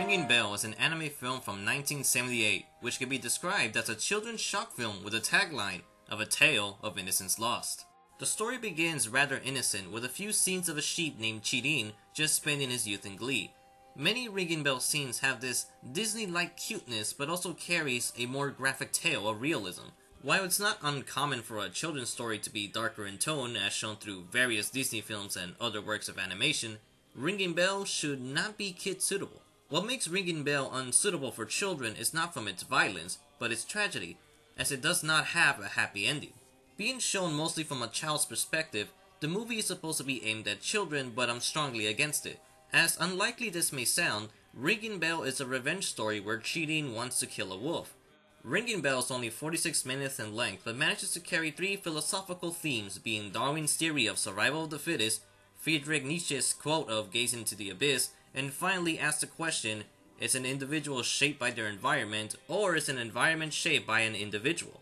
Ringing Bell is an anime film from 1978, which can be described as a children's shock film with a tagline of a tale of innocence lost. The story begins rather innocent, with a few scenes of a sheep named Chirin just spending his youth in glee. Many Ringing Bell scenes have this Disney-like cuteness, but also carries a more graphic tale of realism. While it's not uncommon for a children's story to be darker in tone, as shown through various Disney films and other works of animation, Ringing Bell should not be kid-suitable. What makes Ringing Bell unsuitable for children is not from its violence, but its tragedy, as it does not have a happy ending. Being shown mostly from a child's perspective, the movie is supposed to be aimed at children, but I'm strongly against it. As unlikely this may sound, Ringing Bell is a revenge story where Chirin wants to kill a wolf. Ringing Bell is only 46 minutes in length, but manages to carry three philosophical themes, being Darwin's theory of survival of the fittest, Friedrich Nietzsche's quote of gaze into the abyss, and finally asks the question, is an individual shaped by their environment, or is an environment shaped by an individual?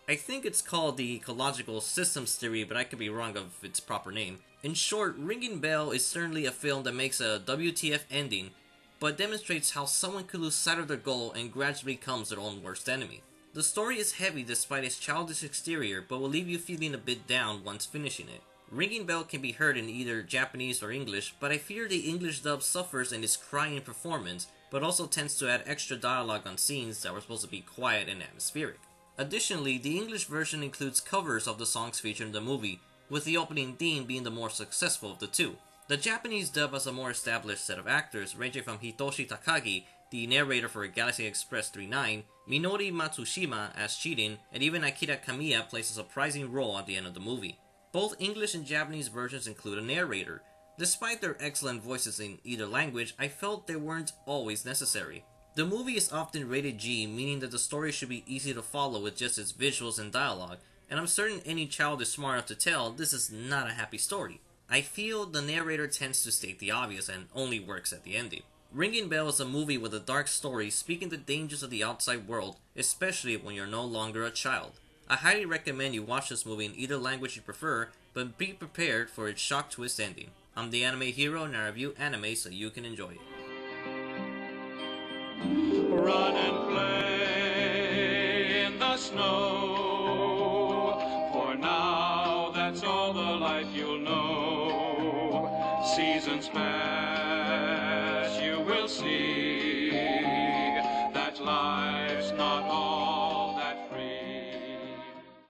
I think it's called the ecological systems theory, but I could be wrong of its proper name. In short, Ringing Bell is certainly a film that makes a WTF ending, but demonstrates how someone could lose sight of their goal and gradually becomes their own worst enemy. The story is heavy despite its childish exterior, but will leave you feeling a bit down once finishing it. Ringing Bell can be heard in either Japanese or English, but I fear the English dub suffers in its crying performance, but also tends to add extra dialogue on scenes that were supposed to be quiet and atmospheric. Additionally, the English version includes covers of the songs featured in the movie, with the opening theme being the more successful of the two. The Japanese dub has a more established set of actors, ranging from Hitoshi Takagi, the narrator for Galaxy Express 39, Minori Matsushima as Chirin, and even Akira Kamiya plays a surprising role at the end of the movie. Both English and Japanese versions include a narrator. Despite their excellent voices in either language, I felt they weren't always necessary. The movie is often rated G, meaning that the story should be easy to follow with just its visuals and dialogue, and I'm certain any child is smart enough to tell this is not a happy story. I feel the narrator tends to state the obvious and only works at the ending. Ringing Bell is a movie with a dark story speaking the dangers of the outside world, especially when you're no longer a child. I highly recommend you watch this movie in either language you prefer, but be prepared for its shock twist ending. I'm the Anime Hero and I review anime so you can enjoy it. Run and play in the snow, for now that's all the life you'll know. Seasons pass, you will see.